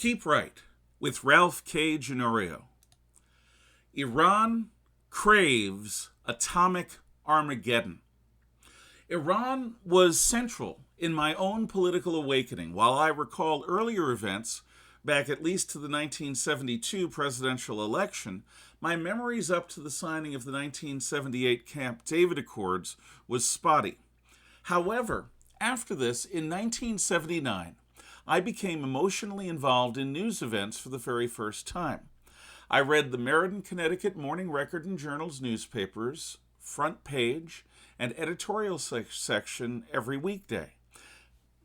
Keep Right with Ralph K. Ginorio. Iran craves atomic Armageddon. Iran was central in my own political awakening. While I recall earlier events, back at least to the 1972 presidential election, my memories up to the signing of the 1978 Camp David Accords was spotty. However, after this, in 1979, I became emotionally involved in news events for the very first time. I read the Meriden, Connecticut Morning Record and Journal's newspapers, front page, and editorial section every weekday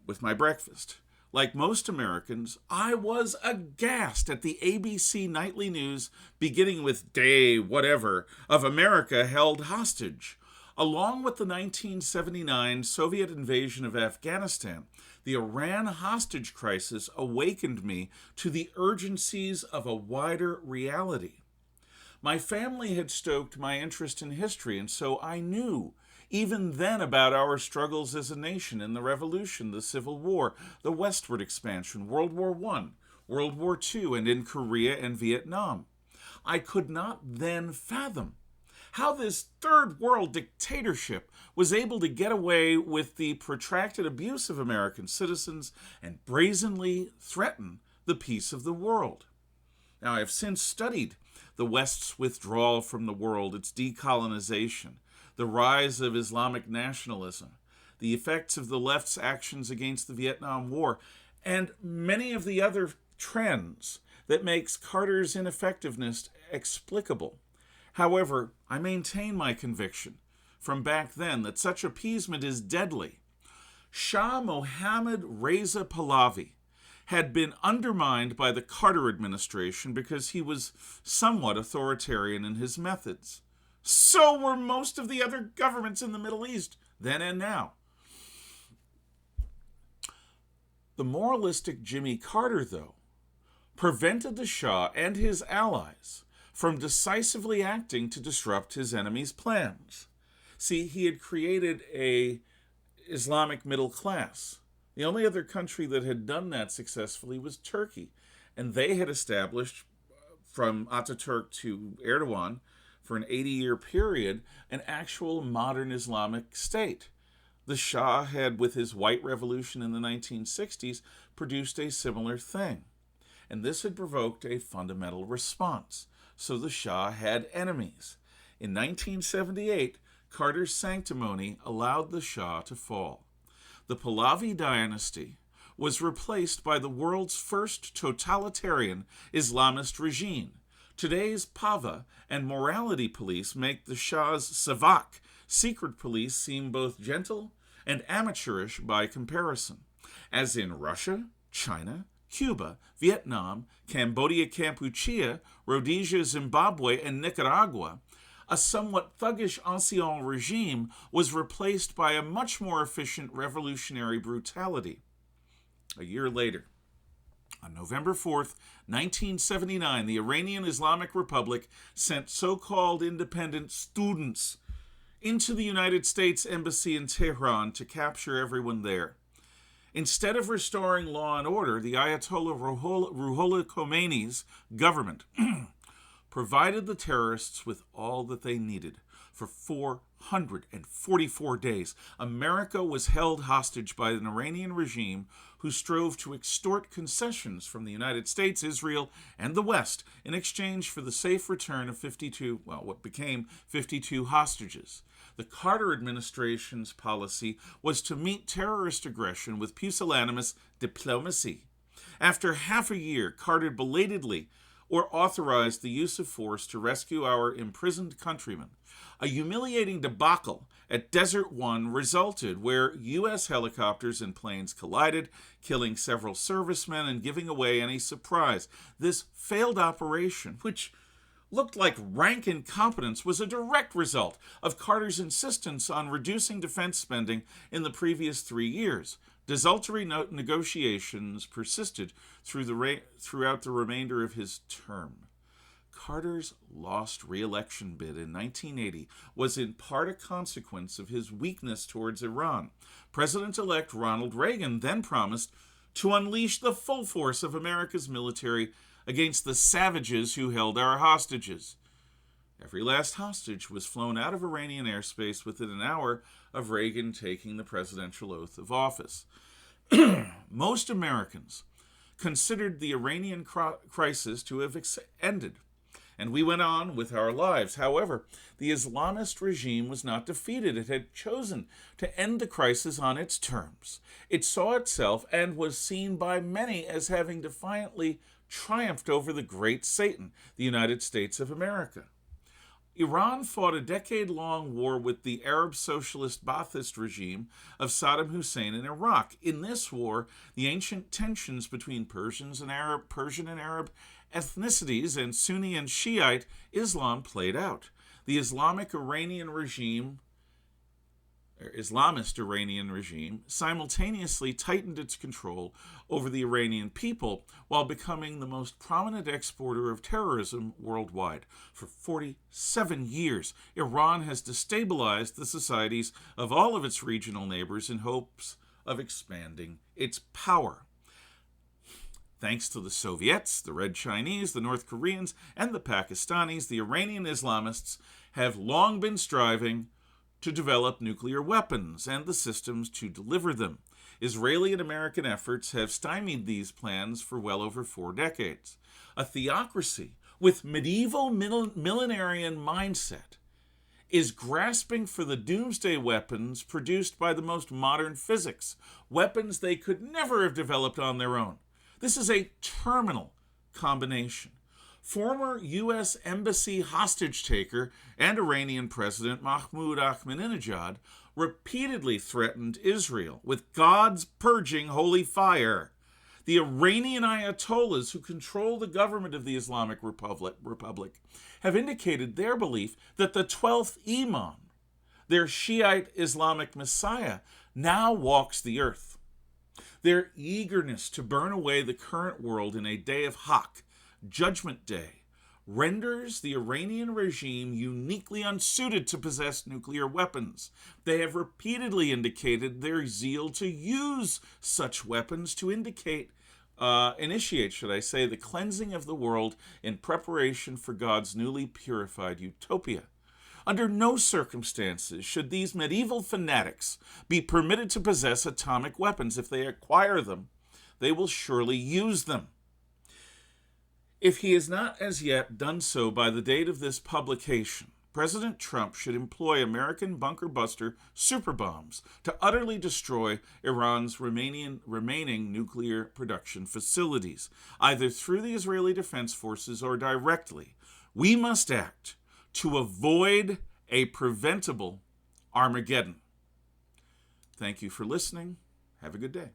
with my breakfast. Like most Americans, I was aghast at the ABC nightly news beginning with day whatever of America held hostage. Along with the 1979 Soviet invasion of Afghanistan, the Iran hostage crisis awakened me to the urgencies of a wider reality. My family had stoked my interest in history, and so I knew even then about our struggles as a nation in the Revolution, the Civil War, the westward expansion, World War I, World War II, and in Korea and Vietnam. I could not then fathom how this third world dictatorship was able to get away with the protracted abuse of American citizens and brazenly threaten the peace of the world. Now, I have since studied the West's withdrawal from the world, its decolonization, the rise of Islamic nationalism, the effects of the left's actions against the Vietnam War, and many of the other trends that makes Carter's ineffectiveness explicable. However, I maintain my conviction from back then that such appeasement is deadly. Shah Mohammad Reza Pahlavi had been undermined by the Carter administration because he was somewhat authoritarian in his methods. So were most of the other governments in the Middle East, then and now. The moralistic Jimmy Carter, though, prevented the Shah and his allies from decisively acting to disrupt his enemy's plans. See, he had created an Islamic middle class. The only other country that had done that successfully was Turkey, and they had established, from Ataturk to Erdogan, for an 80-year period, an actual modern Islamic state. The Shah had, with his white revolution in the 1960s, produced a similar thing. And this had provoked a fundamental response. So the Shah had enemies. In 1978, Carter's sanctimony allowed the Shah to fall. The Pahlavi dynasty was replaced by the world's first totalitarian Islamist regime. Today's Pava and morality police make the Shah's Savak, secret police, seem both gentle and amateurish by comparison. As in Russia, China, Cuba, Vietnam, Cambodia, Kampuchea, Rhodesia, Zimbabwe, and Nicaragua, a somewhat thuggish ancien regime was replaced by a much more efficient revolutionary brutality. A year later, on November 4th, 1979, the Iranian Islamic Republic sent so-called independent students into the United States Embassy in Tehran to capture everyone there. Instead of restoring law and order, the Ayatollah Ruhollah Khomeini's government provided the terrorists with all that they needed. For 444 days, America was held hostage by an Iranian regime who strove to extort concessions from the United States, Israel, and the West in exchange for the safe return of what became 52 hostages. The Carter administration's policy was to meet terrorist aggression with pusillanimous diplomacy. After half a year, Carter belatedly authorized the use of force to rescue our imprisoned countrymen. A humiliating debacle at Desert One resulted, where U.S. helicopters and planes collided, killing several servicemen and giving away any surprise. This failed operation, which looked like rank incompetence, was a direct result of Carter's insistence on reducing defense spending in the previous 3 years. Desultory negotiations persisted throughout the remainder of his term. Carter's lost re-election bid in 1980 was in part a consequence of his weakness towards Iran. President-elect Ronald Reagan then promised to unleash the full force of America's military against the savages who held our hostages. Every last hostage was flown out of Iranian airspace within an hour of Reagan taking the presidential oath of office. Most Americans considered the Iranian crisis to have ended, and we went on with our lives. However, the Islamist regime was not defeated. It had chosen to end the crisis on its terms. It saw itself and was seen by many as having defiantly triumphed over the great Satan, the United States of America. Iran fought a decade-long war with the Arab socialist Ba'athist regime of Saddam Hussein in Iraq. In this war, the ancient tensions between Persian and Arab ethnicities and Sunni and Shiite Islam played out. The Islamist Iranian regime simultaneously tightened its control over the Iranian people while becoming the most prominent exporter of terrorism worldwide. For 47 years, Iran has destabilized the societies of all of its regional neighbors in hopes of expanding its power. Thanks to the Soviets, the Red Chinese, the North Koreans, and the Pakistanis, the Iranian Islamists have long been striving to develop nuclear weapons and the systems to deliver them. Israeli and American efforts have stymied these plans for well over 4 decades. A theocracy with medieval millenarian mindset is grasping for the doomsday weapons produced by the most modern physics, weapons they could never have developed on their own. This is a terminal combination. Former U.S. Embassy hostage taker and Iranian President Mahmoud Ahmadinejad repeatedly threatened Israel with God's purging holy fire. The Iranian Ayatollahs, who control the government of the Islamic Republic, have indicated their belief that the 12th Imam, their Shiite Islamic Messiah, now walks the earth. Their eagerness to burn away the current world in a day of Hak, Judgment Day, renders the Iranian regime uniquely unsuited to possess nuclear weapons. They have repeatedly indicated their zeal to use such weapons to initiate, the cleansing of the world in preparation for God's newly purified utopia. Under no circumstances should these medieval fanatics be permitted to possess atomic weapons. If they acquire them, they will surely use them. If he has not as yet done so by the date of this publication, President Trump should employ American bunker buster super bombs to utterly destroy Iran's remaining nuclear production facilities, either through the Israeli Defense Forces or directly. We must act to avoid a preventable Armageddon. Thank you for listening. Have a good day.